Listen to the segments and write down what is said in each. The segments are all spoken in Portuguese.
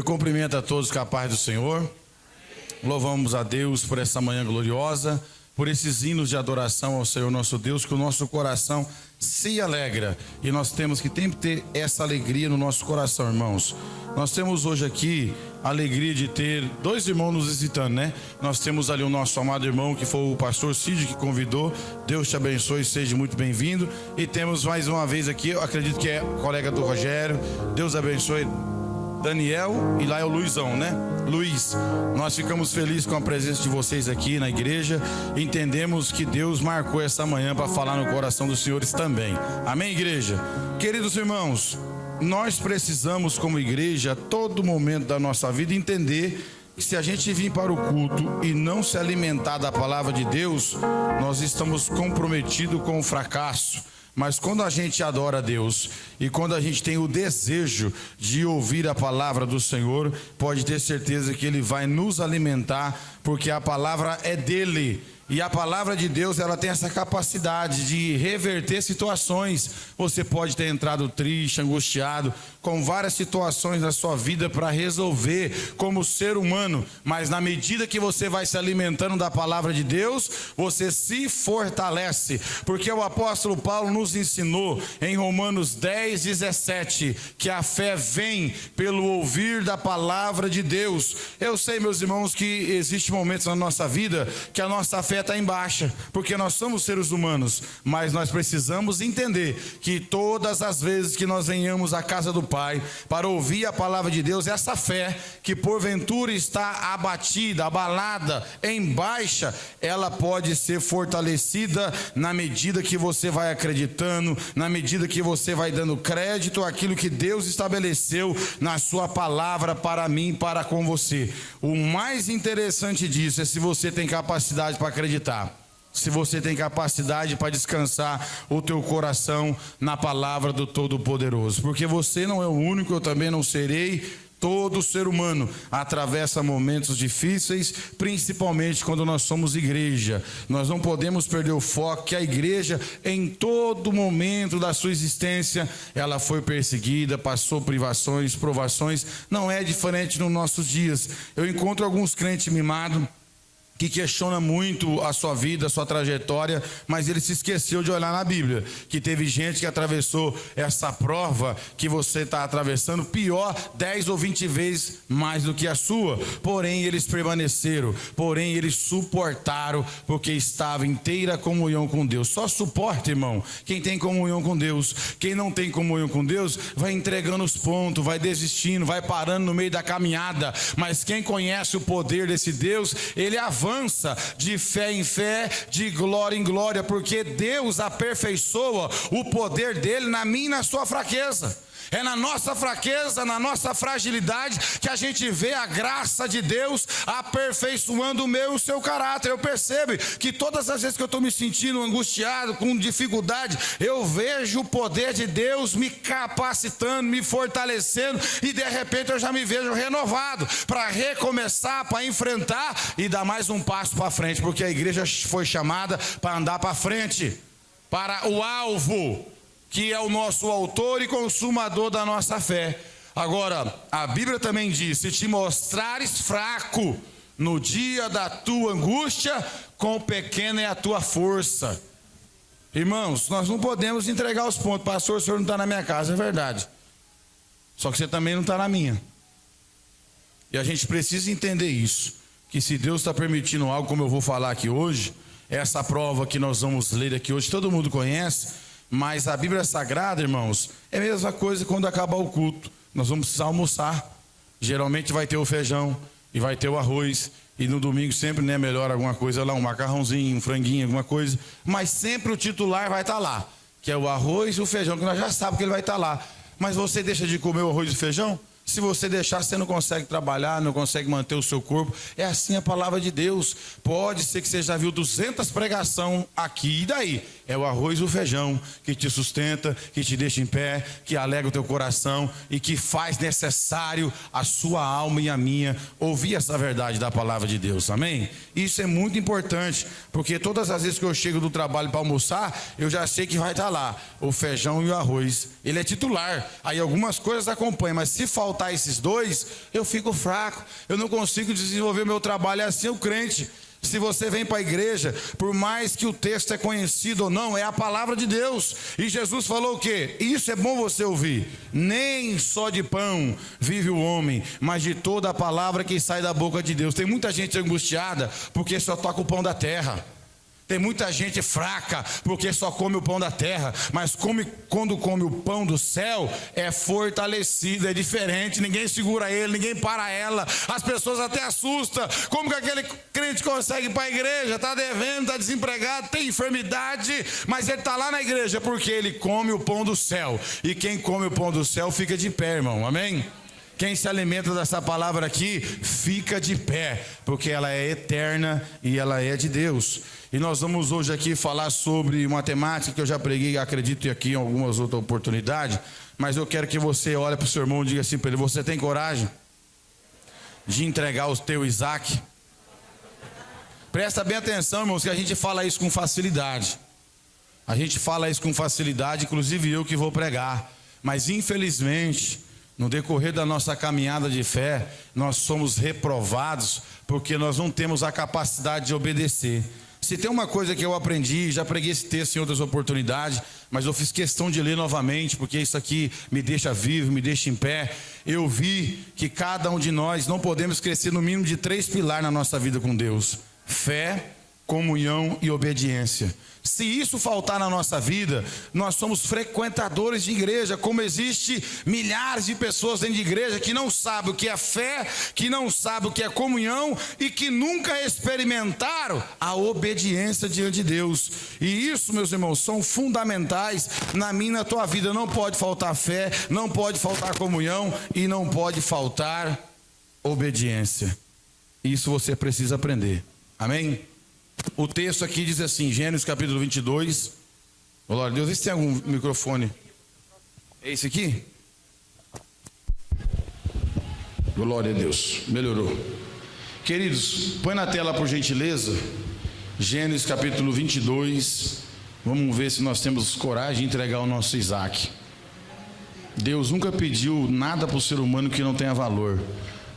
Eu cumprimento a todos com a paz do Senhor. Louvamos a Deus por essa manhã gloriosa, por esses hinos de adoração ao Senhor nosso Deus, que o nosso coração se alegra. E nós temos que sempre ter essa alegria no nosso coração, irmãos. Nós temos hoje aqui a alegria de ter dois irmãos nos visitando, né? Nós temos ali o nosso amado irmão, que foi o pastor Cid, que convidou. Deus te abençoe, seja muito bem-vindo. E temos mais uma vez aqui, eu acredito que é colega do Rogério. Deus abençoe Daniel, e lá é o Luizão, né? Luiz, nós ficamos felizes com a presença de vocês aqui na igreja. Entendemos que Deus marcou essa manhã para falar no coração dos senhores também. Amém, igreja? Queridos irmãos, nós precisamos, como igreja, a todo momento da nossa vida, entender que se a gente vir para o culto e não se alimentar da palavra de Deus, nós estamos comprometidos com o fracasso. Mas quando a gente adora a Deus e quando a gente tem o desejo de ouvir a palavra do Senhor, pode ter certeza que Ele vai nos alimentar, porque a palavra é dEle. E a palavra de Deus, ela tem essa capacidade de reverter situações. Você pode ter entrado triste, angustiado, com várias situações na sua vida para resolver como ser humano. Mas na medida que você vai se alimentando da palavra de Deus, você se fortalece. Porque o apóstolo Paulo nos ensinou em Romanos 10:17, que a fé vem pelo ouvir da palavra de Deus. Eu sei, meus irmãos, que existem momentos na nossa vida que a nossa fé está em baixa, porque nós somos seres humanos, mas nós precisamos entender que todas as vezes que nós venhamos à casa do Pai para ouvir a palavra de Deus, essa fé que porventura está abatida, abalada, em baixa, ela pode ser fortalecida na medida que você vai acreditando, na medida que você vai dando crédito àquilo que Deus estabeleceu na sua palavra para mim e para com você. O mais interessante disso é se você tem capacidade para acreditar, se você tem capacidade para descansar o teu coração na palavra do Todo-Poderoso, porque você não é o único, eu também não serei. Todo ser humano atravessa momentos difíceis, principalmente quando nós somos igreja. Nós não podemos perder o foco que a igreja, em todo momento da sua existência, ela foi perseguida, passou privações, provações. Não é diferente nos nossos dias. Eu encontro alguns crentes mimados que questiona muito a sua vida, a sua trajetória, mas ele se esqueceu de olhar na Bíblia, que teve gente que atravessou essa prova que você está atravessando, pior 10 ou 20 vezes mais do que a sua, porém eles permaneceram, porém eles suportaram, porque estava em inteira comunhão com Deus. Só suporta, irmão, quem tem comunhão com Deus. Quem não tem comunhão com Deus, vai entregando os pontos, vai desistindo, vai parando no meio da caminhada, mas quem conhece o poder desse Deus, ele avança de fé em fé, de glória em glória, porque Deus aperfeiçoa o poder dele na minha e na sua fraqueza. É na nossa fraqueza, na nossa fragilidade, que a gente vê a graça de Deus aperfeiçoando o meu e o seu caráter. Eu percebo que todas as vezes que eu estou me sentindo angustiado, com dificuldade, eu vejo o poder de Deus me capacitando, me fortalecendo, e de repente eu já me vejo renovado para recomeçar, para enfrentar e dar mais um passo para frente, porque a igreja foi chamada para andar para frente, para o alvo, que é o nosso autor e consumador da nossa fé. Agora, a Bíblia também diz: se te mostrares fraco no dia da tua angústia, quão pequena é a tua força. Irmãos, nós não podemos entregar os pontos. Pastor, o senhor não está na minha casa, é verdade. Só que você também não está na minha. E a gente precisa entender isso, que se Deus está permitindo algo, como eu vou falar aqui hoje, essa prova que nós vamos ler aqui hoje, todo mundo conhece. Mas a Bíblia Sagrada, irmãos, é a mesma coisa quando acabar o culto. Nós vamos precisar almoçar. Geralmente vai ter o feijão e vai ter o arroz. E no domingo sempre, né, melhor alguma coisa lá, um macarrãozinho, um franguinho, alguma coisa. Mas sempre o titular vai estar lá, que é o arroz e o feijão, que nós já sabemos que ele vai estar lá. Mas você deixa de comer o arroz e o feijão? Se você deixar, você não consegue trabalhar, não consegue manter o seu corpo. É assim a palavra de Deus. Pode ser que você já viu 200 pregações aqui, e daí? É o arroz e o feijão que te sustenta, que te deixa em pé, que alegra o teu coração e que faz necessário a sua alma e a minha ouvir essa verdade da palavra de Deus, amém? Isso é muito importante, porque todas as vezes que eu chego do trabalho para almoçar, eu já sei que vai estar lá o feijão e o arroz. Ele é titular, aí algumas coisas acompanham, mas se faltar esses dois, eu fico fraco, eu não consigo desenvolver o meu trabalho. É assim o crente. Se você vem para a igreja, por mais que o texto é conhecido ou não, é a palavra de Deus. E Jesus falou o quê? Isso é bom você ouvir. Nem só de pão vive o homem, mas de toda a palavra que sai da boca de Deus. Tem muita gente angustiada porque só toca o pão da terra. Tem muita gente fraca porque só come o pão da terra, mas quando come o pão do céu, é fortalecido, é diferente, ninguém segura ele, ninguém para ela, as pessoas até assustam. Como que aquele crente consegue ir para a igreja? Está devendo, está desempregado, tem enfermidade, mas ele está lá na igreja porque ele come o pão do céu. E quem come o pão do céu fica de pé, irmão, amém? Quem se alimenta dessa palavra aqui, fica de pé, porque ela é eterna e ela é de Deus. E nós vamos hoje aqui falar sobre uma temática que eu já preguei, acredito aqui em algumas outras oportunidades, mas eu quero que você olhe para o seu irmão e diga assim para ele: você tem coragem de entregar o teu Isaac? Presta bem atenção, irmãos, que a gente fala isso com facilidade. A gente fala isso com facilidade, inclusive eu que vou pregar, mas infelizmente, no decorrer da nossa caminhada de fé, nós somos reprovados porque nós não temos a capacidade de obedecer. Se tem uma coisa que eu aprendi, já preguei esse texto em outras oportunidades, mas eu fiz questão de ler novamente, porque isso aqui me deixa vivo, me deixa em pé. Eu vi que cada um de nós não podemos crescer no mínimo de 3 pilares na nossa vida com Deus: fé, comunhão e obediência. Se isso faltar na nossa vida, nós somos frequentadores de igreja, como existe milhares de pessoas dentro de igreja que não sabem o que é fé, que não sabem o que é comunhão e que nunca experimentaram a obediência diante de Deus. E isso, meus irmãos, são fundamentais na minha e na tua vida. Não pode faltar fé, não pode faltar comunhão e não pode faltar obediência. Isso você precisa aprender, amém? O texto aqui diz assim, Gênesis capítulo 22. Glória a Deus, vê se tem algum microfone. É esse aqui? Glória a Deus, melhorou. Queridos, põe na tela por gentileza, Gênesis capítulo 22. Vamos ver se nós temos coragem de entregar o nosso Isaac. Deus nunca pediu nada para o ser humano que não tenha valor.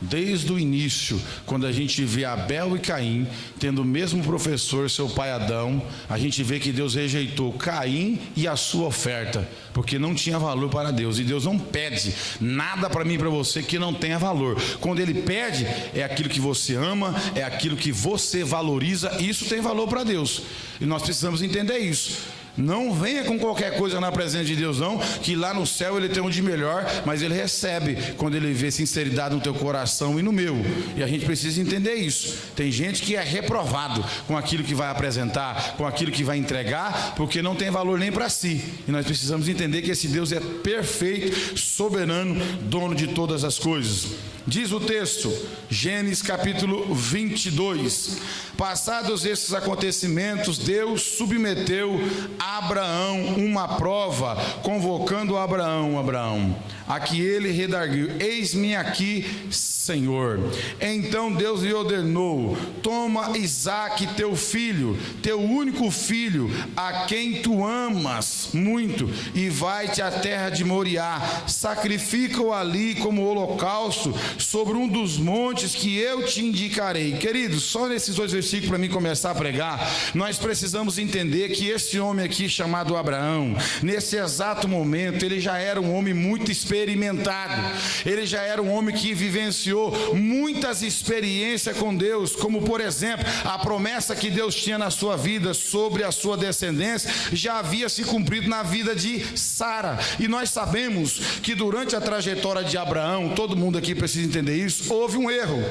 Desde o início, quando a gente vê Abel e Caim tendo o mesmo professor, seu pai Adão, a gente vê que Deus rejeitou Caim e a sua oferta, porque não tinha valor para Deus. E Deus não pede nada para mim e para você que não tenha valor. Quando Ele pede, é aquilo que você ama, é aquilo que você valoriza, isso tem valor para Deus. E nós precisamos entender isso. Não venha com qualquer coisa na presença de Deus não, que lá no céu Ele tem um de melhor, mas Ele recebe quando Ele vê sinceridade no teu coração e no meu. E a gente precisa entender isso. Tem gente que é reprovado com aquilo que vai apresentar, com aquilo que vai entregar, porque não tem valor nem para si. E nós precisamos entender que esse Deus é perfeito, soberano, dono de todas as coisas. Diz o texto, Gênesis capítulo 22. Passados esses acontecimentos, Deus submeteu a Abraão uma prova, convocando Abraão, a que ele redarguiu: eis-me aqui, Senhor. Então Deus lhe ordenou: toma Isaque teu filho, teu único filho, a quem tu amas muito, e vai-te à terra de Moriá, sacrifica-o ali como holocausto sobre um dos montes que eu te indicarei. Queridos, só nesses 2 versículos para mim começar a pregar, nós precisamos entender que esse homem aqui chamado Abraão, nesse exato momento, ele já era um homem muito experimentado, ele já era um homem que vivenciou muitas experiências com Deus, como por exemplo, a promessa que Deus tinha na sua vida sobre a sua descendência, já havia se cumprido na vida de Sara. E nós sabemos que durante a trajetória de Abraão, todo mundo aqui precisa entender isso, houve um erro.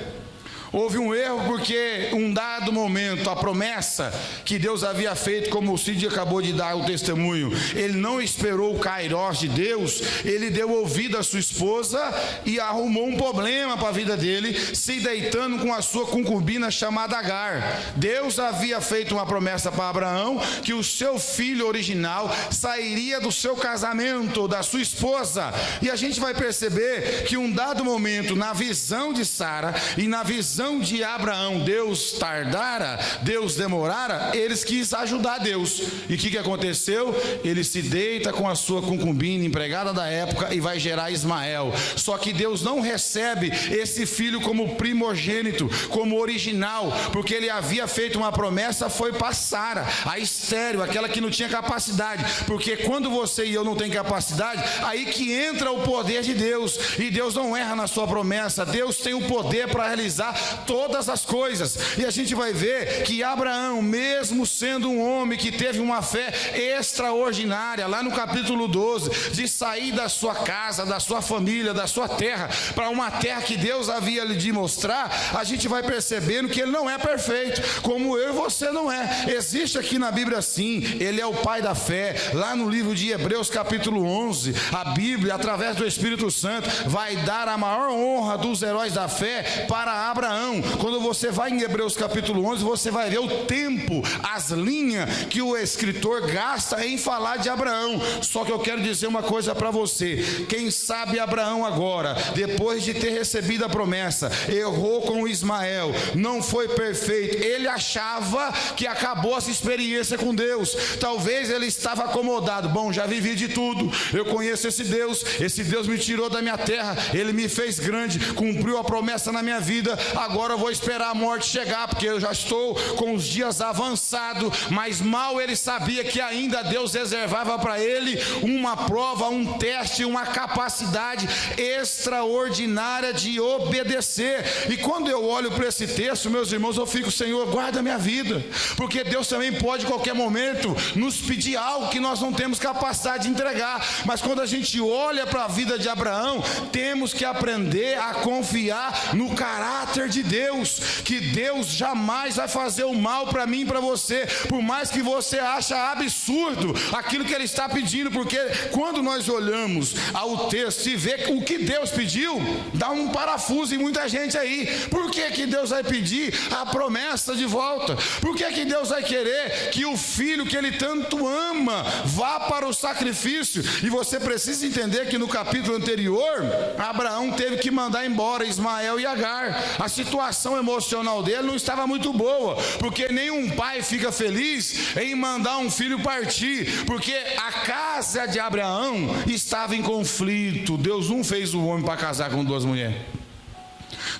Houve um erro porque um dado momento, a promessa que Deus havia feito, como o Cid acabou de dar o testemunho, ele não esperou o kairós de Deus, ele deu ouvido à sua esposa e arrumou um problema para a vida dele, se deitando com a sua concubina chamada Agar. Deus havia feito uma promessa para Abraão, que o seu filho original sairia do seu casamento, da sua esposa, e a gente vai perceber que um dado momento, na visão de Sara e na visão de Abraão, Deus tardara, Deus demorara, eles quis ajudar Deus. E o que aconteceu? Ele se deita com a sua concubina, empregada da época, e vai gerar Ismael. Só que Deus não recebe esse filho como primogênito, como original, porque ele havia feito uma promessa, foi para Sara, a estéril, aquela que não tinha capacidade. Porque quando você e eu não tem capacidade, aí que entra o poder de Deus. E Deus não erra na sua promessa. Deus tem o poder para realizar todas as coisas. E a gente vai ver que Abraão, mesmo sendo um homem que teve uma fé extraordinária, lá no capítulo 12, de sair da sua casa, da sua família, da sua terra, para uma terra que Deus havia lhe de mostrar, a gente vai percebendo que ele não é perfeito, como eu e você não é. Existe aqui na Bíblia sim, ele é o pai da fé. Lá no livro de Hebreus capítulo 11, a Bíblia, através do Espírito Santo, vai dar a maior honra dos heróis da fé para Abraão. Quando você vai em Hebreus capítulo 11, você vai ver o tempo, as linhas que o escritor gasta em falar de Abraão. Só que eu quero dizer uma coisa para você: quem sabe Abraão agora, depois de ter recebido a promessa, errou com Ismael, não foi perfeito, ele achava que acabou essa experiência com Deus. Talvez ele estava acomodado, bom, já vivi de tudo, eu conheço esse Deus me tirou da minha terra, ele me fez grande, cumpriu a promessa na minha vida, agora eu vou esperar a morte chegar, porque eu já estou com os dias avançados. Mas mal ele sabia que ainda Deus reservava para ele uma prova, um teste, uma capacidade extraordinária de obedecer. E quando eu olho para esse texto, meus irmãos, eu fico: Senhor, guarda a minha vida, porque Deus também pode em qualquer momento nos pedir algo que nós não temos capacidade de entregar. Mas quando a gente olha para a vida de Abraão, temos que aprender a confiar no caráter de Deus, que Deus jamais vai fazer o mal para mim e para você, por mais que você ache absurdo aquilo que ele está pedindo. Porque quando nós olhamos ao texto e vê o que Deus pediu, dá um parafuso em muita gente aí. Por que Deus vai pedir a promessa de volta? Por que Deus vai querer que o filho que ele tanto ama vá para o sacrifício? E você precisa entender que no capítulo anterior, Abraão teve que mandar embora Ismael e Agar. A situação emocional dele não estava muito boa, porque nenhum pai fica feliz em mandar um filho partir, porque a casa de Abraão estava em conflito. Deus não fez o homem para casar com duas mulheres.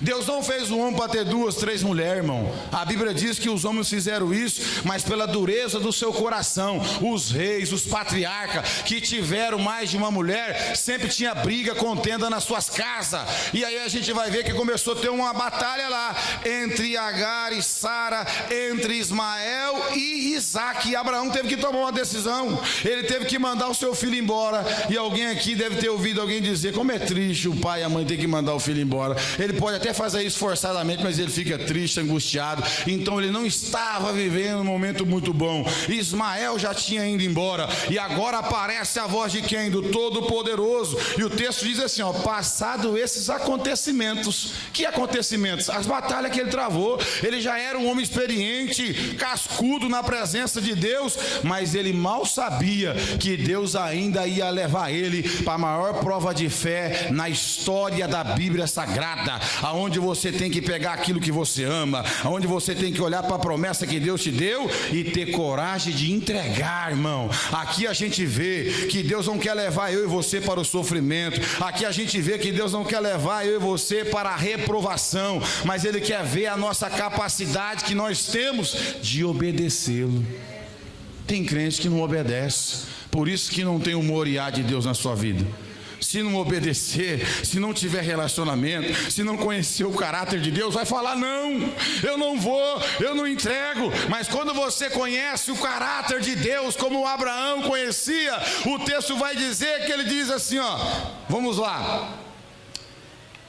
Deus não fez o homem para ter 2, 3 mulheres, irmão. A Bíblia diz que os homens fizeram isso, mas pela dureza do seu coração. Os reis, os patriarcas que tiveram mais de uma mulher, sempre tinha briga, contenda nas suas casas. E aí a gente vai ver que começou a ter uma batalha lá, entre Agar e Sara, entre Ismael e Isaac. E Abraão teve que tomar uma decisão. Ele teve que mandar o seu filho embora. E alguém aqui deve ter ouvido alguém dizer: como é triste o pai e a mãe ter que mandar o filho embora. Ele pode até fazer isso forçadamente, mas ele fica triste, angustiado. Então ele não estava vivendo um momento muito bom. Ismael já tinha ido embora, e agora aparece a voz de quem? Do Todo-Poderoso. E o texto diz assim, ó: passado esses acontecimentos. Que acontecimentos? As batalhas que ele travou. Ele já era um homem experiente, cascudo na presença de Deus, mas ele mal sabia que Deus ainda ia levar ele para a maior prova de fé na história da Bíblia Sagrada, aonde você tem que pegar aquilo que você ama, aonde você tem que olhar para a promessa que Deus te deu e ter coragem de entregar, irmão. Aqui a gente vê que Deus não quer levar eu e você para o sofrimento. Aqui a gente vê que Deus não quer levar eu e você para a reprovação, mas Ele quer ver a nossa capacidade que nós temos de obedecê-lo. Tem crente que não obedece, por isso que não tem o moriá de Deus na sua vida. Se não obedecer, se não tiver relacionamento, se não conhecer o caráter de Deus, vai falar: não, eu não vou, eu não entrego. Mas quando você conhece o caráter de Deus, como Abraão conhecia, o texto vai dizer que ele diz assim, ó, vamos lá: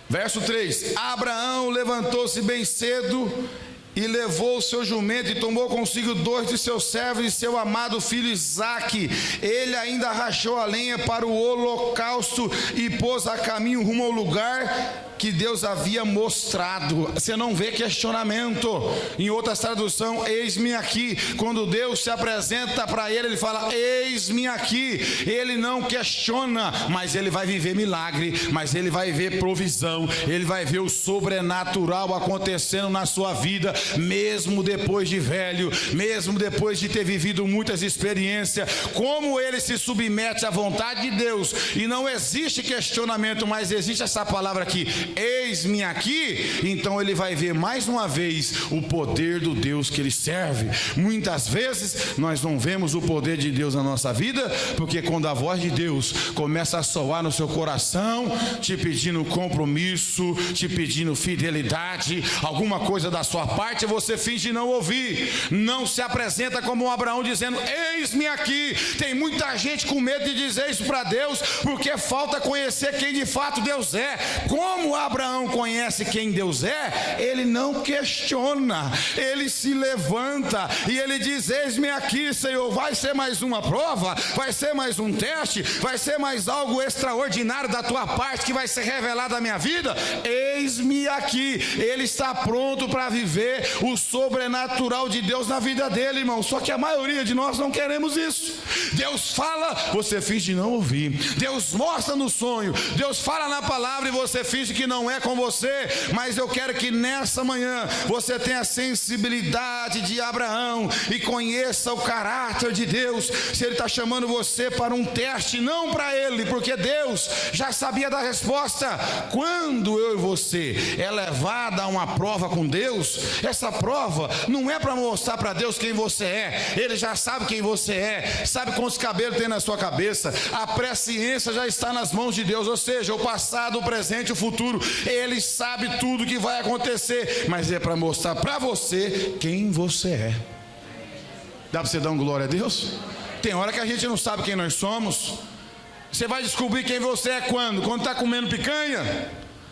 Verso 3: Abraão levantou-se bem cedo e levou o seu jumento e tomou consigo 2 de seus servos e seu amado filho Isaque. Ele ainda rachou a lenha para o holocausto e pôs a caminho rumo ao lugar que Deus havia mostrado. Você não vê questionamento. Em outra tradução, eis-me aqui. Quando Deus se apresenta para ele, ele fala, eis-me aqui. Ele não questiona, mas ele vai viver milagre, mas ele vai ver provisão, ele vai ver o sobrenatural acontecendo na sua vida, mesmo depois de velho, mesmo depois de ter vivido muitas experiências. Como ele se submete à vontade de Deus, e não existe questionamento, mas existe essa palavra aqui, eis-me aqui. Então ele vai ver mais uma vez o poder do Deus que ele serve. Muitas vezes nós não vemos o poder de Deus na nossa vida, porque quando a voz de Deus começa a soar no seu coração, te pedindo compromisso, te pedindo fidelidade, alguma coisa da sua parte, você finge não ouvir, não se apresenta como um Abraão dizendo, eis-me aqui. Tem muita gente com medo de dizer isso para Deus, porque falta conhecer quem de fato Deus é. Como Abraão conhece quem Deus é, ele não questiona, ele se levanta e ele diz, eis-me aqui, Senhor. Vai ser mais uma prova, vai ser mais um teste, vai ser mais algo extraordinário da tua parte que vai ser revelado na minha vida. Eis-me aqui. Ele está pronto para viver o sobrenatural de Deus na vida dele, irmão. Só que a maioria de nós não queremos isso. Deus fala, você finge não ouvir. Deus mostra no sonho, Deus fala na palavra e você finge que não é com você. Mas eu quero que nessa manhã você tenha a sensibilidade de Abraão e conheça o caráter de Deus. Se ele está chamando você para um teste, não para ele, porque Deus já sabia da resposta. Quando eu e você é levada a uma prova com Deus, essa prova não é para mostrar para Deus quem você é. Ele já sabe quem você é, sabe quantos cabelos tem na sua cabeça. A presciência já está nas mãos de Deus, ou seja, o passado, o presente, o futuro. Ele sabe tudo que vai acontecer, mas é para mostrar para você quem você é. Dá para você dar um glória a Deus? Tem hora que a gente não sabe quem nós somos. Você vai descobrir quem você é quando? Quando está comendo picanha?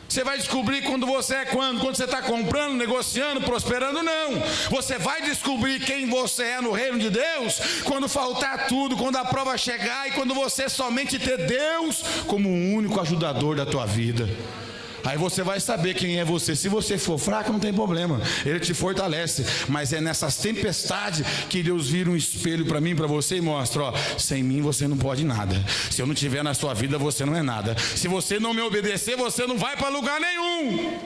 Você vai descobrir quando você é quando? Quando você está comprando, negociando, prosperando? Não. Você vai descobrir quem você é no reino de Deus quando faltar tudo, quando a prova chegar e quando você somente ter Deus como o único ajudador da tua vida. Aí você vai saber quem é você. Se você for fraco, não tem problema, Ele te fortalece. Mas é nessas tempestades que Deus vira um espelho para mim, para você, e mostra, ó, sem mim você não pode nada. Se eu não estiver na sua vida, você não é nada. Se você não me obedecer, você não vai para lugar nenhum.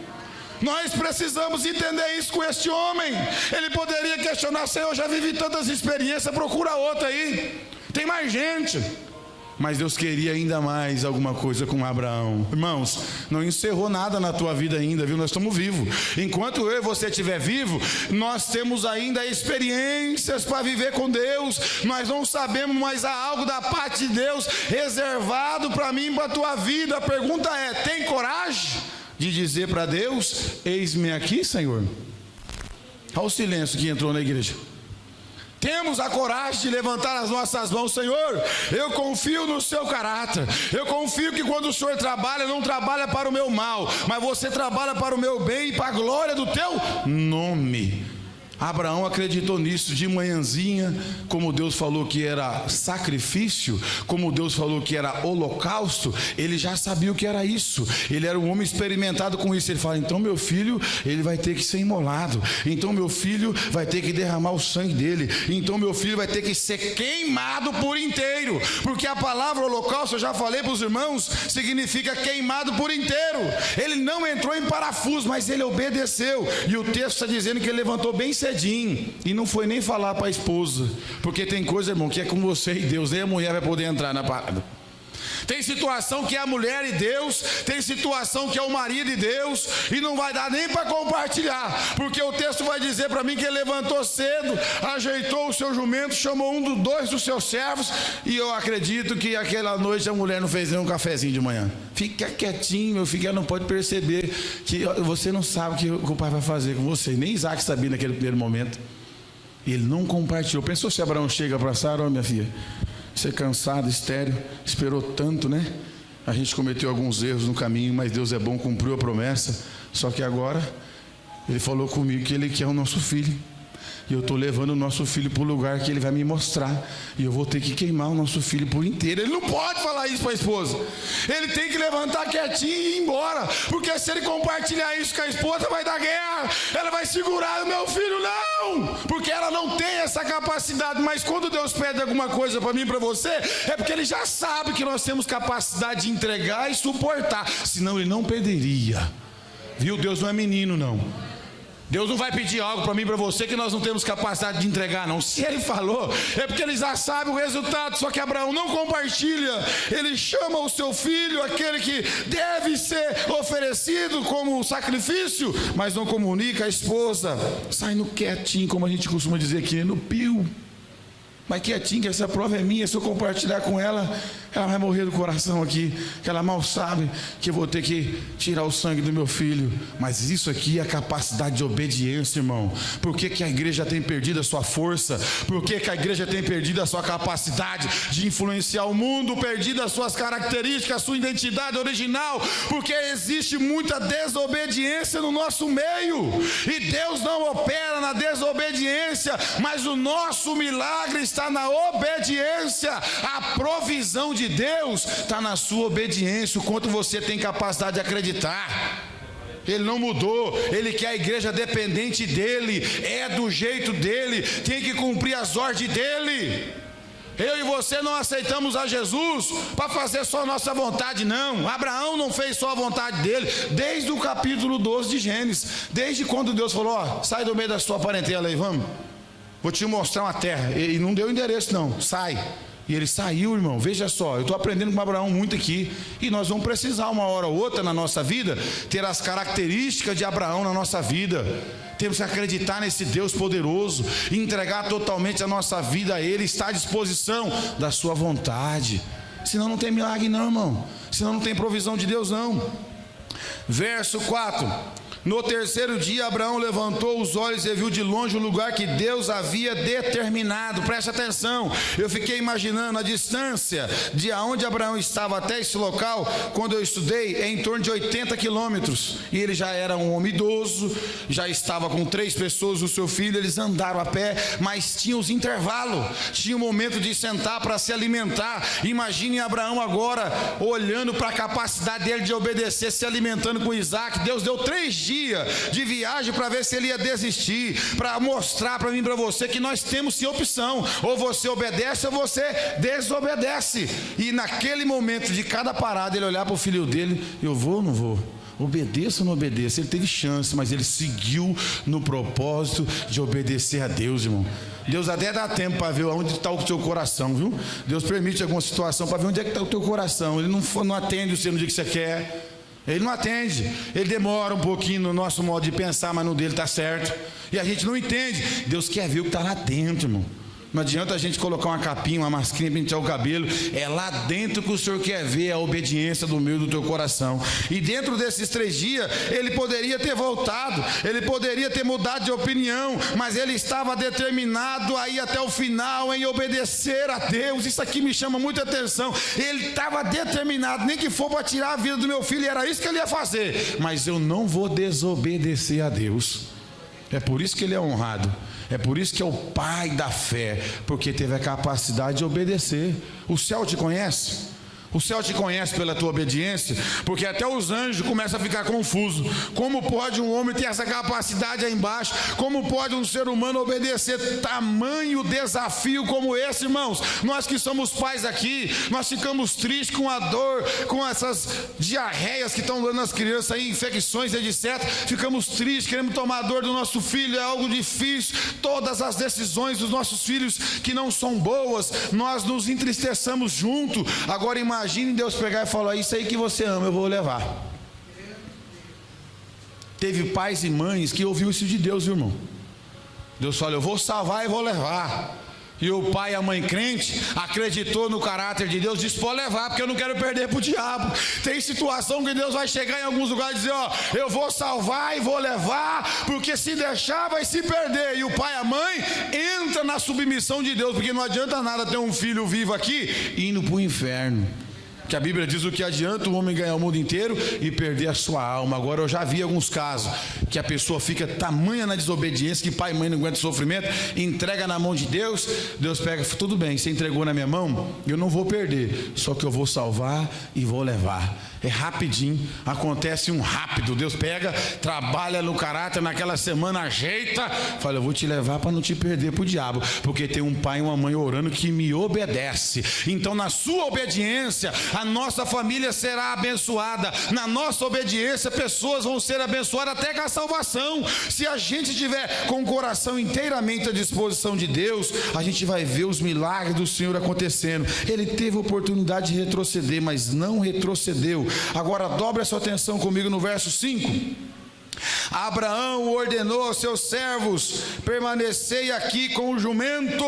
Nós precisamos entender isso com este homem. Ele poderia questionar, Senhor, eu já vivi tantas experiências, procura outra aí, tem mais gente. Mas Deus queria ainda mais alguma coisa com Abraão. Irmãos, não encerrou nada na tua vida ainda, viu? Nós estamos vivos. Enquanto eu e você estiver vivo, nós temos ainda experiências para viver com Deus. Nós não sabemos, mas há algo da parte de Deus reservado para mim, para a tua vida. A pergunta é, tem coragem de dizer para Deus, eis-me aqui, Senhor? Olha o silêncio que entrou na igreja. Temos a coragem de levantar as nossas mãos, Senhor, eu confio no seu caráter, eu confio que quando o Senhor trabalha, não trabalha para o meu mal, mas você trabalha para o meu bem e para a glória do teu nome. Abraão acreditou nisso de manhãzinha, como Deus falou que era sacrifício, como Deus falou que era holocausto, ele já sabia o que era isso, ele era um homem experimentado com isso. Ele fala, então meu filho, ele vai ter que ser imolado, então meu filho vai ter que derramar o sangue dele, então meu filho vai ter que ser queimado por inteiro, porque a palavra holocausto, eu já falei para os irmãos, significa queimado por inteiro. Ele não entrou em parafuso, mas ele obedeceu, e o texto está dizendo que ele levantou bem cedo, e não foi nem falar para a esposa, porque tem coisa, irmão, que é com você e Deus, nem a mulher vai poder entrar na parada. Tem situação que é a mulher e Deus, tem situação que é o marido e Deus, e não vai dar nem para compartilhar, porque o texto vai dizer para mim que ele levantou cedo, ajeitou o seu jumento, chamou dois dos seus servos, e eu acredito que aquela noite a mulher não fez nem um cafezinho de manhã. Fica quietinho, meu filho, ela não pode perceber que você não sabe o que o pai vai fazer com você. Nem Isaac sabia naquele primeiro momento. Ele não compartilhou. Pensou se Abraão chega para Sara, ó, minha filha, você cansado, estéril, esperou tanto, né? A gente cometeu alguns erros no caminho, mas Deus é bom, cumpriu a promessa. Só que agora, Ele falou comigo que Ele quer o nosso filho. E eu estou levando o nosso filho para o lugar que Ele vai me mostrar. E eu vou ter que queimar o nosso filho por inteiro. Ele não pode falar isso para a esposa. Ele tem que levantar quietinho e ir embora. Porque se ele compartilhar isso com a esposa, vai dar guerra. Ela vai segurar o meu filho, não. Porque ela não tem essa capacidade. Mas quando Deus pede alguma coisa para mim e para você, é porque Ele já sabe que nós temos capacidade de entregar e suportar. Senão Ele não pediria. Viu? Deus não é menino, não. Deus não vai pedir algo para mim e para você que nós não temos capacidade de entregar, não. Se Ele falou, é porque Ele já sabe o resultado. Só que Abraão não compartilha. Ele chama o seu filho, aquele que deve ser oferecido como sacrifício, mas não comunica. A esposa sai no quietinho, como a gente costuma dizer aqui, no pio. Mas quietinho, que essa prova é minha. Se eu compartilhar com ela, ela vai morrer do coração aqui, que ela mal sabe que eu vou ter que tirar o sangue do meu filho. Mas isso aqui é a capacidade de obediência, irmão. Por que a igreja tem perdido a sua força? Por que a igreja tem perdido a sua capacidade de influenciar o mundo? Perdido as suas características, a sua identidade original? Porque existe muita desobediência no nosso meio. E Deus não opera na desobediência, mas o nosso milagre está na obediência. A provisão de Deus está na sua obediência. O quanto você tem capacidade de acreditar. Ele não mudou. Ele quer a igreja dependente dele, é do jeito dele, tem que cumprir as ordens dele. Eu e você não aceitamos a Jesus para fazer só a nossa vontade, não. Abraão não fez só a vontade dele, desde o capítulo 12 de Gênesis. Desde quando Deus falou, ó, sai do meio da sua parentela aí, vamos. Vou te mostrar uma terra. E não deu endereço, não. Sai. E ele saiu, irmão. Veja só, eu estou aprendendo com Abraão muito aqui. E nós vamos precisar, uma hora ou outra na nossa vida, ter as características de Abraão na nossa vida. Temos que acreditar nesse Deus poderoso, entregar totalmente a nossa vida a Ele, estar à disposição da sua vontade. Senão não tem milagre, não, irmão. Senão não tem provisão de Deus, não. Verso 4. No terceiro dia, Abraão levantou os olhos e viu de longe o lugar que Deus havia determinado. Preste atenção, eu fiquei imaginando a distância de onde Abraão estava até esse local. Quando eu estudei, é em torno de 80 quilômetros. E ele já era um homem idoso, já estava com 3 pessoas, o seu filho. Eles andaram a pé, mas tinha os intervalos, tinha o momento de sentar para se alimentar. Imagine Abraão agora olhando para a capacidade dele de obedecer, se alimentando com Isaac. Deus deu 3 dias de viagem para ver se ele ia desistir, para mostrar para mim e para você que nós temos sim opção, ou você obedece ou você desobedece. E naquele momento de cada parada ele olhar para o filho dele, eu vou ou não vou? Obedeço ou não obedeço? Ele teve chance, mas ele seguiu no propósito de obedecer a Deus, irmão. Deus até dá tempo para ver onde está o teu coração, viu? Deus permite alguma situação para ver onde é que está o teu coração. Ele não atende você no dia que você quer. Ele não atende, ele demora um pouquinho no nosso modo de pensar, mas no dele está certo. E a gente não entende. Deus quer ver o que está lá dentro, irmão. Não adianta a gente colocar uma capinha, uma mascarinha, pentear o cabelo. É lá dentro que o Senhor quer ver a obediência do meu e do teu coração. E dentro desses 3 dias, ele poderia ter voltado, ele poderia ter mudado de opinião, mas ele estava determinado a ir até o final em obedecer a Deus. Isso aqui me chama muita atenção. Ele estava determinado, nem que for para tirar a vida do meu filho, era isso que ele ia fazer. Mas eu não vou desobedecer a Deus. É por isso que ele é honrado. É por isso que é o pai da fé, porque teve a capacidade de obedecer. O céu te conhece? O céu te conhece pela tua obediência, porque até os anjos começam a ficar confusos. Como pode um homem ter essa capacidade aí embaixo? Como pode um ser humano obedecer tamanho desafio como esse, irmãos? Nós que somos pais aqui, nós ficamos tristes com a dor, com essas diarreias que estão dando nas crianças aí, infecções, etc. Ficamos tristes, queremos tomar a dor do nosso filho, é algo difícil. Todas as decisões dos nossos filhos que não são boas, nós nos entristeçamos junto. Agora imagine Deus pegar e falar, isso aí que você ama, eu vou levar. Teve pais e mães que ouviu isso de Deus, irmão. Deus falou, eu vou salvar e vou levar. E o pai e a mãe crente acreditou no caráter de Deus, disse, pode levar, porque eu não quero perder para o diabo. Tem situação que Deus vai chegar em alguns lugares e dizer, ó, eu vou salvar e vou levar, porque se deixar vai se perder. E o pai e a mãe entra na submissão de Deus, porque não adianta nada ter um filho vivo aqui indo para o inferno. Que a Bíblia diz: o que adianta o homem ganhar o mundo inteiro e perder a sua alma. Agora, eu já vi alguns casos que a pessoa fica tamanha na desobediência que pai e mãe não aguentam o sofrimento, entrega na mão de Deus. Deus pega: tudo bem, você entregou na minha mão, eu não vou perder, só que eu vou salvar e vou levar. É rapidinho, acontece rápido. Deus pega, trabalha no caráter naquela semana, ajeita, fala: eu vou te levar para não te perder para o diabo, porque tem um pai e uma mãe orando que me obedece. Então, na sua obediência, a nossa família será abençoada. Na nossa obediência, pessoas vão ser abençoadas até com a salvação. Se a gente tiver com o coração inteiramente à disposição de Deus, a gente vai ver os milagres do Senhor acontecendo. Ele teve a oportunidade de retroceder, mas não retrocedeu. Agora, dobre a sua atenção comigo no verso 5. Abraão ordenou aos seus servos: permanecei aqui com o jumento,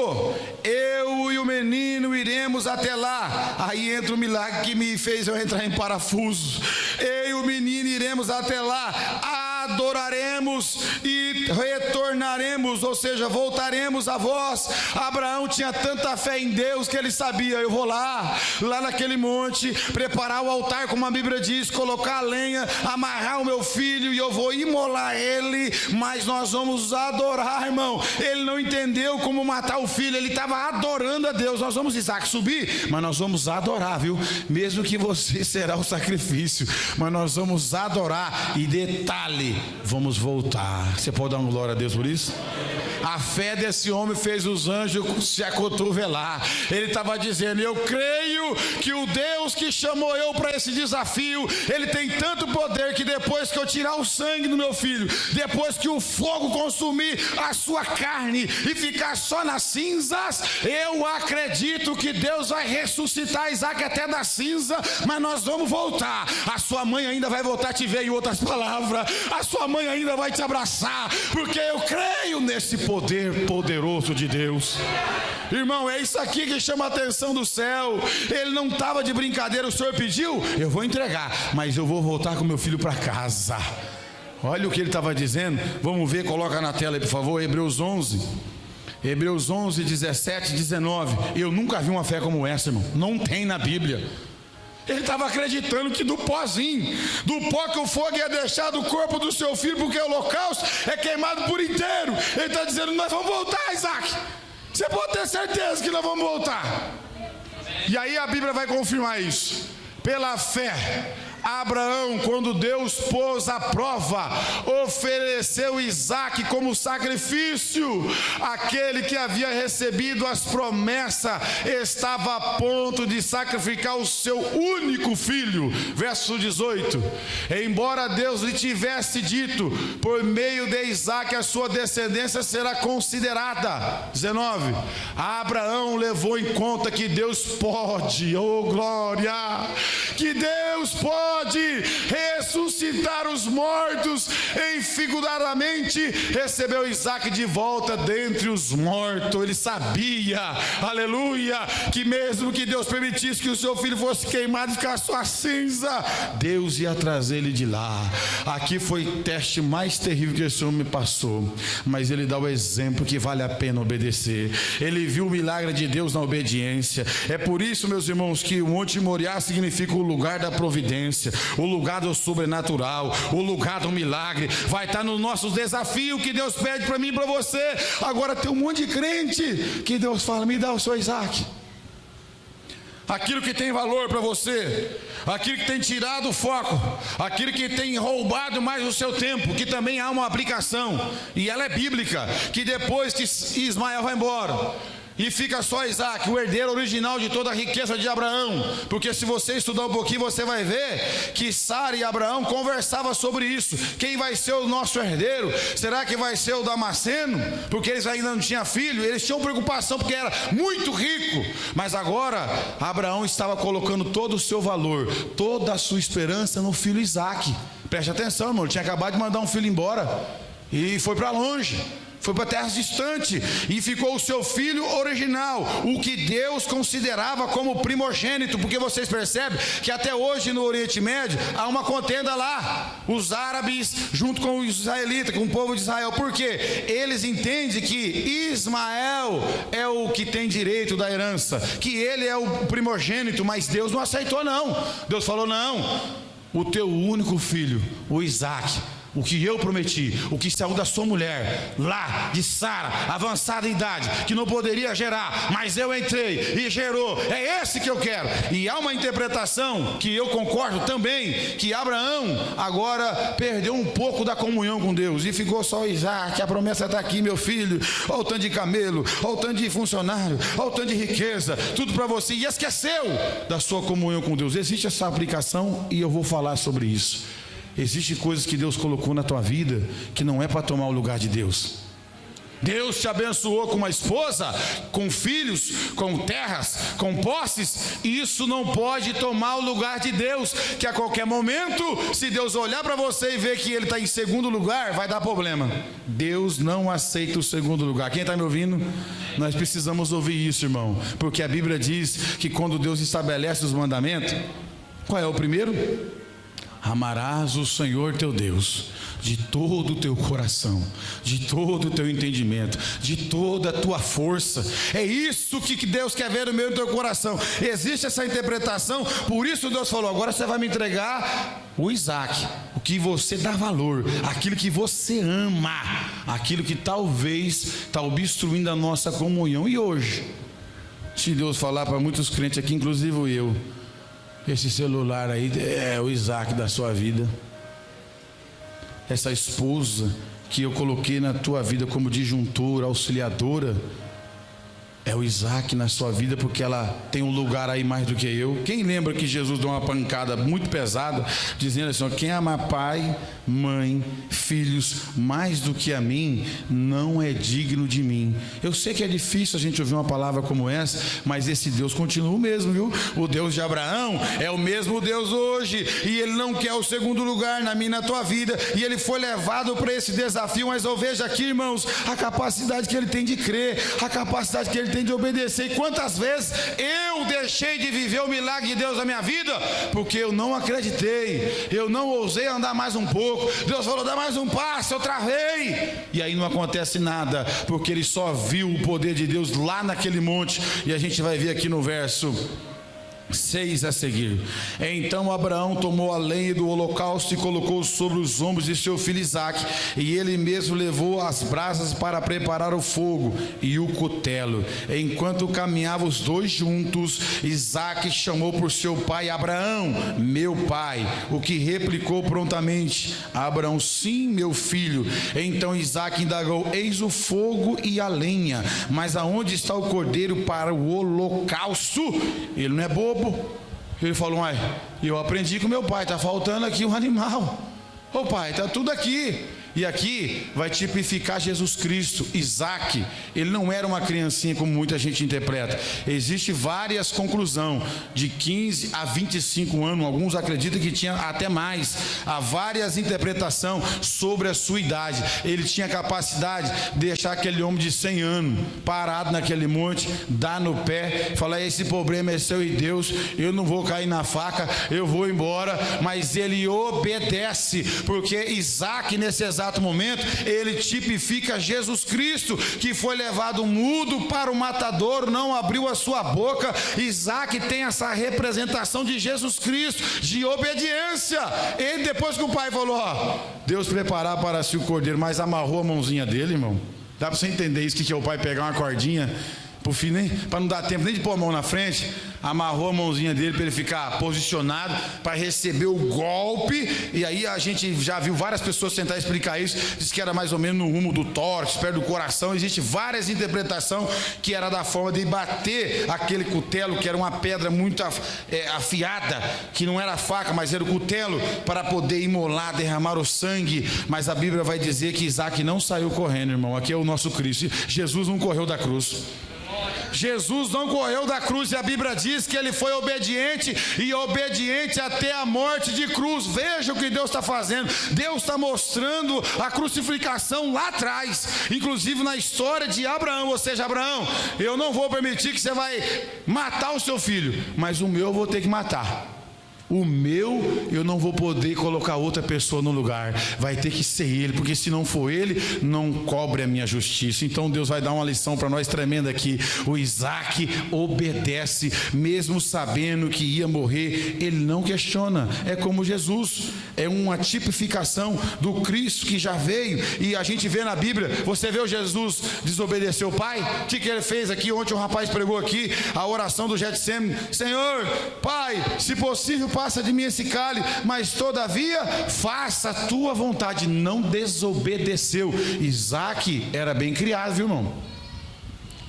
eu e o menino iremos até lá. Aí entra o milagre que me fez eu entrar em parafuso. Eu e o menino iremos até lá, adoraremos e retornaremos, ou seja, voltaremos a vós. Abraão tinha tanta fé em Deus que ele sabia: eu vou lá naquele monte, preparar o altar, como a Bíblia diz, colocar a lenha, amarrar o meu filho e eu vou imolar ele, mas nós vamos adorar, irmão. Ele não entendeu como matar o filho, ele estava adorando a Deus. Nós vamos, Isaac, subir, mas nós vamos adorar, viu? Mesmo que você será o sacrifício, mas nós vamos adorar. E detalhe, vamos voltar. Você pode dar uma glória a Deus por isso? A fé desse homem fez os anjos se acotovelar. Ele estava dizendo: eu creio que o Deus que chamou eu para esse desafio, Ele tem tanto poder que depois que eu tirar o sangue do meu filho, depois que o fogo consumir a sua carne e ficar só nas cinzas, eu acredito que Deus vai ressuscitar Isaac até da cinza, mas nós vamos voltar. A sua mãe ainda vai voltar a te ver, em outras palavras, a sua mãe ainda vai te abraçar, porque eu creio nesse poder poderoso de Deus. Irmão, é isso aqui que chama a atenção do céu. Ele não estava de brincadeira. O Senhor pediu, eu vou entregar, mas eu vou voltar com meu filho para casa. Olha o que ele estava dizendo. Vamos ver, coloca na tela aí, por favor, Hebreus 11, 17, 19. Eu nunca vi uma fé como essa, irmão. Não tem na Bíblia. Ele estava acreditando que do pozinho, do pó que o fogo ia deixar do corpo do seu filho, porque o holocausto é queimado por inteiro. Ele está dizendo: nós vamos voltar, Isaac. Você pode ter certeza que nós vamos voltar. E aí a Bíblia vai confirmar isso. Pela fé, Abraão, quando Deus pôs à prova, ofereceu Isaac como sacrifício. Aquele que havia recebido as promessas estava a ponto de sacrificar o seu único filho. Verso 18: embora Deus lhe tivesse dito: por meio de Isaac a sua descendência será considerada. 19: Abraão levou em conta que Deus pode, oh glória, que Deus pode ressuscitar os mortos. E figuradamente recebeu Isaac de volta dentre os mortos. Ele sabia, aleluia, que mesmo que Deus permitisse que o seu filho fosse queimado e ficasse sua cinza, Deus ia trazer ele de lá. Aqui foi o teste mais terrível que esse homem passou, mas ele dá o exemplo que vale a pena obedecer. Ele viu o milagre de Deus na obediência. É por isso, meus irmãos, que o Monte Moriá significa o lugar da providência, o lugar do sobrenatural, o lugar do milagre. Vai estar nos nossos desafios que Deus pede para mim e para você. Agora tem um monte de crente que Deus fala: me dá o seu Isaac. Aquilo que tem valor para você, aquilo que tem tirado o foco, aquilo que tem roubado mais o seu tempo, que também há uma aplicação, e ela é bíblica, que depois que Ismael vai embora e fica só Isaac, o herdeiro original de toda a riqueza de Abraão. Porque se você estudar um pouquinho, você vai ver que Sara e Abraão conversavam sobre isso. Quem vai ser o nosso herdeiro? Será que vai ser o Damasceno? Porque eles ainda não tinham filho. Eles tinham preocupação porque era muito rico. Mas agora Abraão estava colocando todo o seu valor, toda a sua esperança no filho Isaac. Preste atenção, irmão, ele tinha acabado de mandar um filho embora e foi para longe. foi para terras distantes, e ficou o seu filho original, o que Deus considerava como primogênito, porque vocês percebem que até hoje no Oriente Médio há uma contenda lá, os árabes junto com os israelitas, com o povo de Israel. Por quê? Eles entendem que Ismael é o que tem direito da herança, que ele é o primogênito, mas Deus não aceitou não. Deus falou: não, o teu único filho, o Isaac, o que eu prometi, o que saiu da sua mulher, lá de Sara, avançada em idade, que não poderia gerar, mas eu entrei e gerou, é esse que eu quero. E há uma interpretação que eu concordo também, que Abraão agora perdeu um pouco da comunhão com Deus, e ficou só Isaac, a promessa está aqui, meu filho, olha o tanto de camelo, olha o tanto de funcionário, olha o tanto de riqueza, tudo para você, e esqueceu da sua comunhão com Deus. Existe essa aplicação e eu vou falar sobre isso. Existem coisas que Deus colocou na tua vida que não é para tomar o lugar de Deus. Deus te abençoou com uma esposa, com filhos, com terras, com posses, e isso não pode tomar o lugar de Deus, que a qualquer momento, se Deus olhar para você e ver que ele está em segundo lugar, vai dar problema. Deus não aceita o segundo lugar. Quem está me ouvindo? Nós precisamos ouvir isso, irmão, porque a Bíblia diz que quando Deus estabelece os mandamentos, qual é o primeiro? Amarás o Senhor teu Deus de todo o teu coração, de todo o teu entendimento, de toda a tua força. É isso que Deus quer ver no meio do teu coração. Existe essa interpretação, por isso Deus falou: agora você vai me entregar o Isaac, o que você dá valor, aquilo que você ama, aquilo que talvez está obstruindo a nossa comunhão. E hoje, se Deus falar para muitos crentes aqui, inclusive eu, esse celular aí é o Isaac da sua vida. Essa esposa que eu coloquei na tua vida como disjuntora, auxiliadora, é o Isaac na sua vida, porque ela tem um lugar aí mais do que eu. Quem lembra que Jesus deu uma pancada muito pesada, dizendo assim: quem ama pai, mãe, filhos mais do que a mim, não é digno de mim. Eu sei que é difícil a gente ouvir uma palavra como essa, mas esse Deus continua o mesmo, viu? O Deus de Abraão é o mesmo Deus hoje, e ele não quer o segundo lugar na minha e na tua vida, e ele foi levado para esse desafio. Mas eu vejo aqui, irmãos, a capacidade que ele tem de crer, a capacidade que ele tem de obedecer. E quantas vezes eu deixei de viver o milagre de Deus na minha vida porque eu não acreditei, eu não ousei andar mais um pouco. Deus falou: dá mais um passo, eu travei, e aí não acontece nada, porque ele só viu o poder de Deus lá naquele monte. E a gente vai ver aqui no verso 6 a seguir: então Abraão tomou a lenha do holocausto e colocou sobre os ombros de seu filho Isaque, e ele mesmo levou as brasas para preparar o fogo e o cutelo. Enquanto caminhavam os dois juntos, Isaque chamou por seu pai: Abraão, meu pai. O que replicou prontamente: Abraão, sim, meu filho. Então Isaque indagou: eis o fogo e a lenha, mas aonde está o cordeiro para o holocausto? Ele não é bobo. Ele falou: uai, eu aprendi com meu pai, está faltando aqui um animal. Ô pai, está tudo aqui. E aqui vai tipificar Jesus Cristo. Isaque, ele não era uma criancinha como muita gente interpreta. Existe várias conclusões, de 15 a 25 anos, alguns acreditam que tinha até mais. Há várias interpretações sobre a sua idade. Ele tinha capacidade de deixar aquele homem de 100 anos parado naquele monte, dar no pé, falar: esse problema é seu e Deus, eu não vou cair na faca, eu vou embora. Mas ele obedece, porque Isaque, nesse exato momento, ele tipifica Jesus Cristo, que foi levado mudo para o matadouro, não abriu a sua boca. Isaque tem essa representação de Jesus Cristo, de obediência. Ele, depois que o pai falou: ó, Deus preparar para si o cordeiro, mas amarrou a mãozinha dele, irmão. Dá para você entender isso, que é o pai pegar uma cordinha por fim, nem para não dar tempo nem de pôr a mão na frente, amarrou a mãozinha dele para ele ficar posicionado para receber o golpe. E aí a gente já viu várias pessoas tentar explicar isso, diz que era mais ou menos no rumo do tórax, perto do coração. Existe várias interpretações, que era da forma de bater aquele cutelo, que era uma pedra muito afiada, que não era faca, mas era o cutelo, para poder imolar, derramar o sangue. Mas a Bíblia vai dizer que Isaque não saiu correndo, irmão. Aqui é o nosso Cristo. Jesus não correu da cruz. Jesus não correu da cruz, e a Bíblia diz que ele foi obediente, e obediente até a morte de cruz. Veja o que Deus está fazendo. Deus está mostrando a crucificação lá atrás, inclusive na história de Abraão. Ou seja, Abraão, eu não vou permitir que você vai matar o seu filho, mas o meu eu vou ter que matar. O meu, eu não vou poder colocar outra pessoa no lugar, vai ter que ser ele, porque se não for ele, não cobre a minha justiça. Então Deus vai dar uma lição para nós tremenda aqui. O Isaac obedece, mesmo sabendo que ia morrer, ele não questiona. É como Jesus, é uma tipificação do Cristo que já veio, e a gente vê na Bíblia. Você vê o Jesus desobedecer o Pai? O que ele fez aqui? Ontem um rapaz pregou aqui a oração do Getsemane: Senhor, Pai, se possível, passa de mim esse cálice, mas todavia faça a tua vontade. Não desobedeceu. Isaac era bem criado, viu, irmão?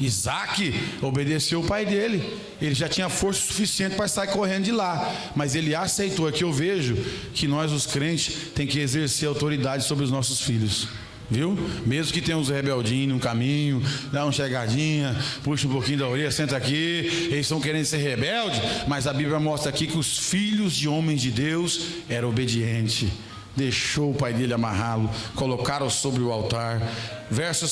Isaac obedeceu o pai dele. Ele já tinha força suficiente para sair correndo de lá, mas ele aceitou. Aqui eu vejo que nós, os crentes, tem que exercer autoridade sobre os nossos filhos, viu? Mesmo que tenha uns rebeldinhos no caminho, dá uma chegadinha, puxa um pouquinho da orelha, senta aqui, eles estão querendo ser rebeldes, mas a Bíblia mostra aqui que os filhos de homens de Deus eram obedientes. Deixou o pai dele amarrá-lo, colocaram sobre o altar. Verso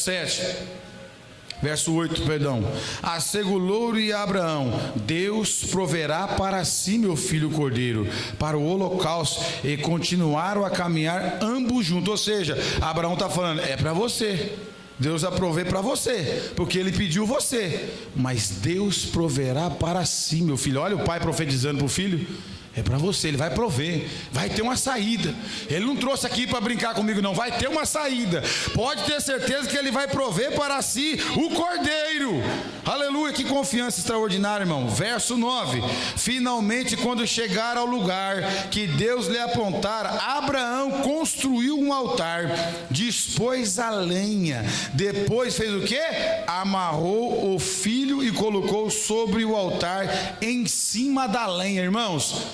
8, perdão. Assegurou-lhe Abraão: Deus proverá para si, meu filho, o cordeiro, para o holocausto. E continuaram a caminhar ambos juntos. Ou seja, Abraão está falando: é para você. Deus vai prover para você, porque ele pediu você. Mas Deus proverá para si, meu filho. Olha o pai profetizando para o filho. É para você, ele vai prover, vai ter uma saída. Ele não trouxe aqui para brincar comigo, não. Vai ter uma saída. Pode ter certeza que ele vai prover para si o cordeiro. Aleluia, que confiança extraordinária, irmão. Verso 9: finalmente, quando chegar ao lugar que Deus lhe apontara, Abraão construiu um altar, dispôs a lenha, depois fez o quê? Amarrou o filho e colocou sobre o altar em cima da lenha. Irmãos,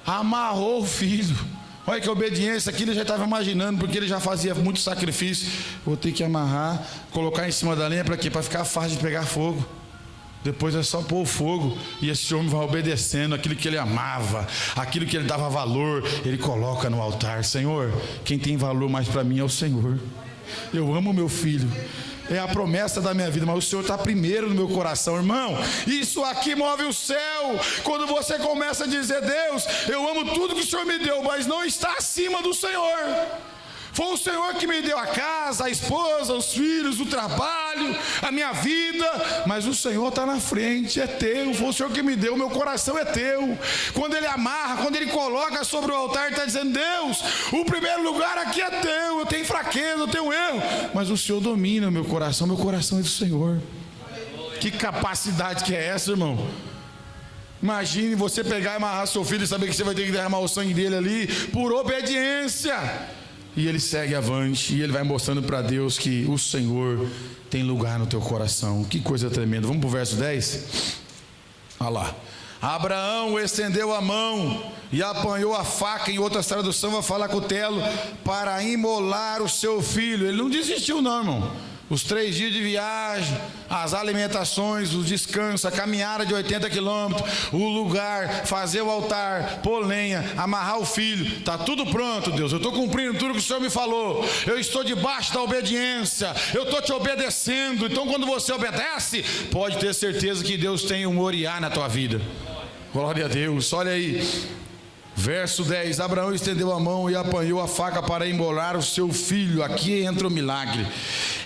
amarrou o filho. Olha que obediência. Aqui ele já estava imaginando, porque ele já fazia muito sacrifício. Vou ter que amarrar, colocar em cima da lenha para quê? Para ficar fácil de pegar fogo. Depois é só pôr o fogo, e esse homem vai obedecendo aquilo que ele amava, aquilo que ele dava valor, ele coloca no altar. Senhor, quem tem valor mais para mim é o Senhor. Eu amo meu filho, é a promessa da minha vida, mas o Senhor está primeiro no meu coração. Irmão, isso aqui move o céu. Quando você começa a dizer: Deus, eu amo tudo que o Senhor me deu, mas não está acima do Senhor. Foi o Senhor que me deu a casa, a esposa, os filhos, o trabalho, a minha vida, mas o Senhor está na frente, é teu. Foi o Senhor que me deu, o meu coração é teu. Quando ele amarra, quando ele coloca sobre o altar, ele está dizendo: Deus, o primeiro lugar aqui é teu. Eu tenho fraqueza, eu tenho erro, mas o Senhor domina o meu coração é do Senhor. Que capacidade que é essa, irmão? Imagine você pegar e amarrar seu filho e saber que você vai ter que derramar o sangue dele ali, por obediência. E ele segue avante, e ele vai mostrando para Deus que o Senhor tem lugar no teu coração. Que coisa tremenda. Vamos para o verso 10? Olha lá. Abraão estendeu a mão e apanhou a faca. Em outras traduções vai falar cutelo, para imolar o seu filho. Ele não desistiu não, irmão. Os 3 dias de viagem, as alimentações, o descanso, a caminhada de 80 quilômetros, o lugar, fazer o altar, pôr lenha, amarrar o filho, está tudo pronto, Deus. Eu estou cumprindo tudo que o Senhor me falou. Eu estou debaixo da obediência, eu estou te obedecendo. Então, quando você obedece, pode ter certeza que Deus tem um oriá na tua vida. Glória a Deus. Olha aí, verso 10: Abraão estendeu a mão e apanhou a faca para imolar o seu filho. Aqui entra o milagre.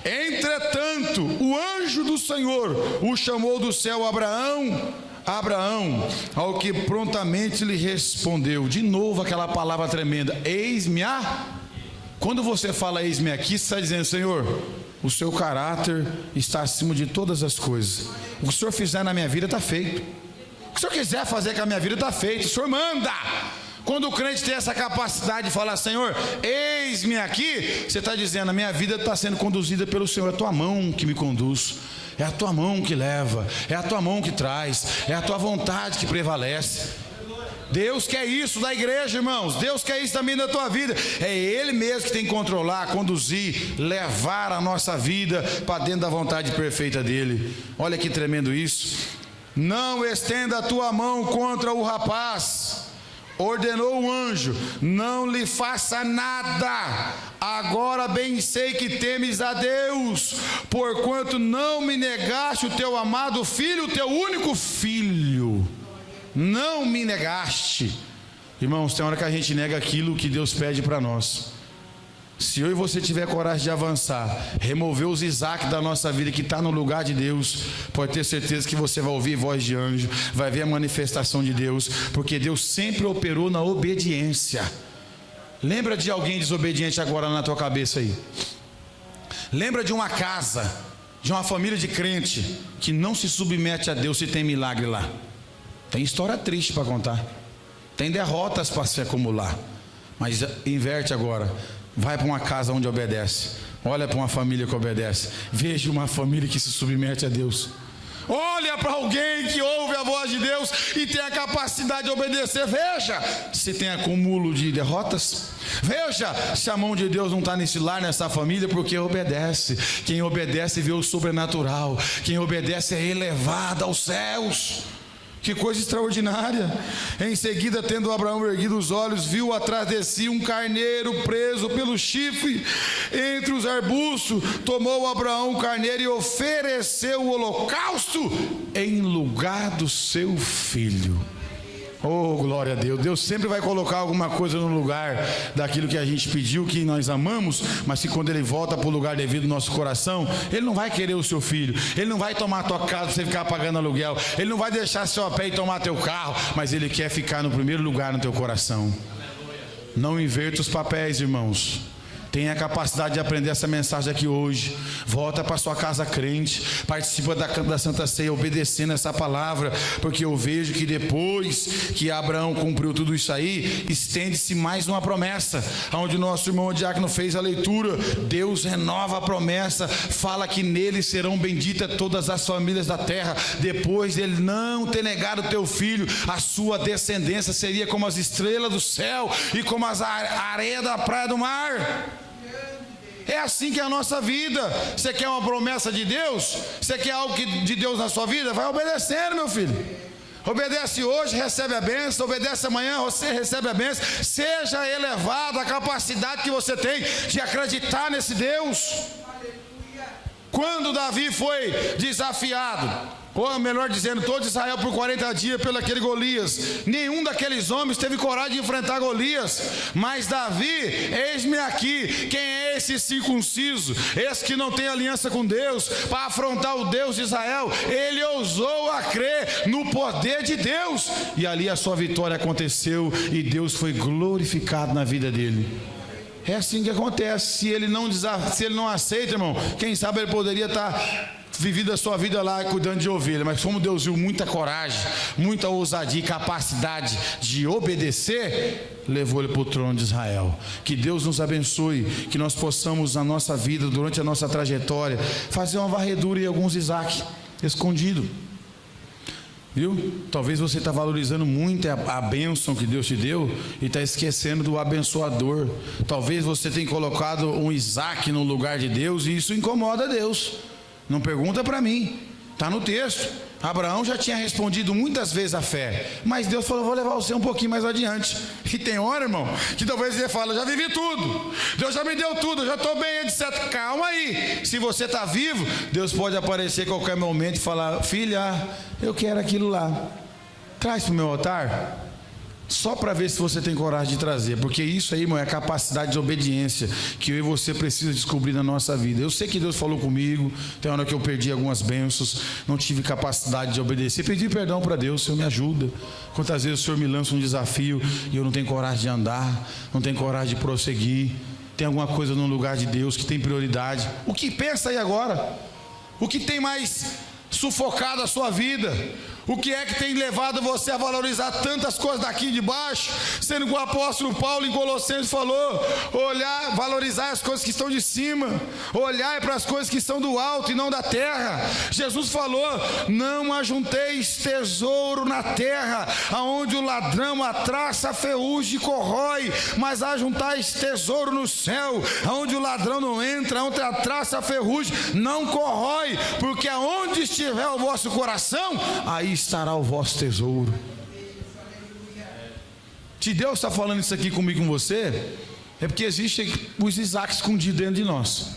Entretanto, o anjo do Senhor o chamou do céu: Abraão, Abraão. Ao que prontamente lhe respondeu. De novo aquela palavra tremenda: eis-me a. Quando você fala eis-me aqui, você está dizendo: Senhor, o seu caráter está acima de todas as coisas. O que o Senhor fizer na minha vida está feito. O que o Senhor quiser fazer com a minha vida está feito. O Senhor manda. Quando o crente tem essa capacidade de falar: Senhor, eis-me aqui, você está dizendo: a minha vida está sendo conduzida pelo Senhor. É a tua mão que me conduz, é a tua mão que leva, é a tua mão que traz, é a tua vontade que prevalece. Deus quer isso da igreja, irmãos. Deus quer isso também da tua vida. É Ele mesmo que tem que controlar, conduzir, levar a nossa vida para dentro da vontade perfeita dEle. Olha que tremendo isso. Não estenda a tua mão contra o rapaz. Ordenou o anjo: não lhe faça nada. Agora bem sei que temes a Deus, porquanto não me negaste o teu amado filho, o teu único filho. Não me negaste. Irmãos, tem hora que a gente nega aquilo que Deus pede para nós. Se eu e você tiver coragem de avançar, remover os Isaac da nossa vida que está no lugar de Deus, pode ter certeza que você vai ouvir voz de anjo, vai ver a manifestação de Deus, porque Deus sempre operou na obediência. Lembra de alguém desobediente agora na tua cabeça aí? Lembra de uma casa, de uma família de crente que não se submete a Deus se tem milagre lá? Tem história triste para contar, tem derrotas para se acumular. Mas inverte agora. Vai para uma casa onde obedece. Olha para uma família que obedece. Veja uma família que se submete a Deus. Olha para alguém que ouve a voz de Deus e tem a capacidade de obedecer. Veja se tem acúmulo de derrotas. Veja se a mão de Deus não está nesse lar, nessa família, porque obedece. Quem obedece vê o sobrenatural. Quem obedece é elevado aos céus. Que coisa extraordinária. Em seguida, tendo Abraão erguido os olhos, viu atrás de si um carneiro preso pelo chifre entre os arbustos. Tomou Abraão o carneiro e ofereceu o holocausto em lugar do seu filho. Oh, glória a Deus. Deus sempre vai colocar alguma coisa no lugar daquilo que a gente pediu, que nós amamos, mas que quando Ele volta para o lugar devido do nosso coração, Ele não vai querer o seu filho, Ele não vai tomar a tua casa para você ficar pagando aluguel, Ele não vai deixar seu a pé e tomar teu carro, mas Ele quer ficar no primeiro lugar no teu coração. Não inverta os papéis, irmãos. Tenha a capacidade de aprender essa mensagem aqui hoje. Volta para sua casa crente, participa da Santa Ceia obedecendo essa palavra, porque eu vejo que depois que Abraão cumpriu tudo isso aí, estende-se mais uma promessa, onde o nosso irmão Diácono fez a leitura. Deus renova a promessa, fala que nele serão benditas todas as famílias da terra. Depois dele não ter negado o teu filho, a sua descendência seria como as estrelas do céu e como a areia da praia do mar. É assim que é a nossa vida. Você quer uma promessa de Deus? Você quer algo de Deus na sua vida? Vai obedecendo, meu filho. Obedece hoje, recebe a bênção. Obedece amanhã, você recebe a bênção. Seja elevada a capacidade que você tem de acreditar nesse Deus. Quando Davi foi desafiado, ou melhor dizendo, todo Israel por 40 dias pelo aquele Golias, nenhum daqueles homens teve coragem de enfrentar Golias, mas Davi: eis-me aqui. Quem é esse circunciso, esse que não tem aliança com Deus, para afrontar o Deus de Israel? Ele ousou a crer no poder de Deus, e ali a sua vitória aconteceu, e Deus foi glorificado na vida dele. É assim que acontece. Se ele não aceita, irmão, quem sabe ele poderia estar vivido a sua vida lá cuidando de ovelha, mas como Deus viu muita coragem, muita ousadia e capacidade de obedecer, levou ele para o trono de Israel. Que Deus nos abençoe, que nós possamos na nossa vida, durante a nossa trajetória, fazer uma varredura em alguns Isaac escondido. Viu? Talvez você está valorizando muito a bênção que Deus te deu e está esquecendo do abençoador. Talvez você tenha colocado um Isaac no lugar de Deus e isso incomoda Deus. Não pergunta para mim, está no texto. Abraão já tinha respondido muitas vezes a fé, mas Deus falou: vou levar você um pouquinho mais adiante. E tem hora, irmão, que talvez você fale: já vivi tudo, Deus já me deu tudo, já estou bem, etc. Calma aí, se você está vivo, Deus pode aparecer a qualquer momento e falar: filha, eu quero aquilo lá, traz para o meu altar. Só para ver se você tem coragem de trazer, porque isso aí, irmão, é a capacidade de obediência que eu e você precisa descobrir na nossa vida. Eu sei que Deus falou comigo, tem hora que eu perdi algumas bênçãos, não tive capacidade de obedecer, pedi perdão para Deus: Senhor, me ajuda. Quantas vezes o Senhor me lança um desafio e eu não tenho coragem de andar, não tenho coragem de prosseguir, tem alguma coisa no lugar de Deus que tem prioridade. O que pensa aí agora? O que tem mais sufocado a sua vida? O que é que tem levado você a valorizar tantas coisas daqui de baixo, sendo que o apóstolo Paulo em Colossenses falou: olhar, valorizar as coisas que estão de cima, olhar para as coisas que estão do alto e não da terra. Jesus falou: não ajunteis tesouro na terra, aonde o ladrão, a traça, a ferrugem corrói, mas ajuntais tesouro no céu, aonde o ladrão não entra, onde a traça, a ferrugem não corrói, porque aonde estiver o vosso coração, aí estará o vosso tesouro. Se Deus está falando isso aqui comigo e com você, é porque existe os Isaac escondidos dentro de nós,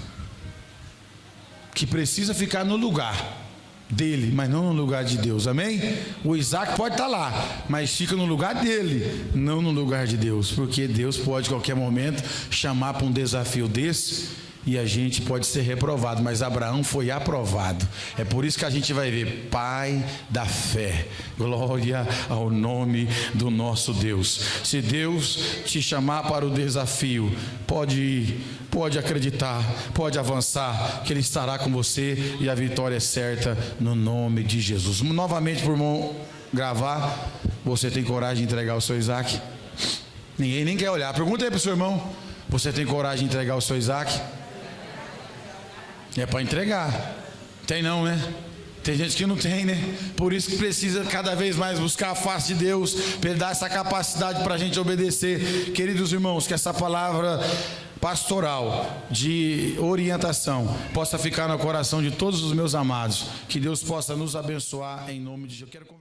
que precisa ficar no lugar dele, mas não no lugar de Deus, amém? O Isaac pode estar lá, mas fica no lugar dele, não no lugar de Deus, porque Deus pode, a qualquer momento, chamar para um desafio desse, e a gente pode ser reprovado, mas Abraão foi aprovado. É por isso que a gente vai ver pai da fé. Glória ao nome do nosso Deus. Se Deus te chamar para o desafio, pode ir, pode acreditar, pode avançar, que Ele estará com você e a vitória é certa no nome de Jesus. Novamente, por irmão gravar, você tem coragem de entregar o seu Isaac? Ninguém nem quer olhar. Pergunta aí para o seu irmão: você tem coragem de entregar o seu Isaac? É para entregar. Tem não, né? Tem gente que não tem, né? Por isso que precisa cada vez mais buscar a face de Deus, para Ele dar essa capacidade para a gente obedecer. Queridos irmãos, que essa palavra pastoral de orientação possa ficar no coração de todos os meus amados. Que Deus possa nos abençoar em nome de Jesus.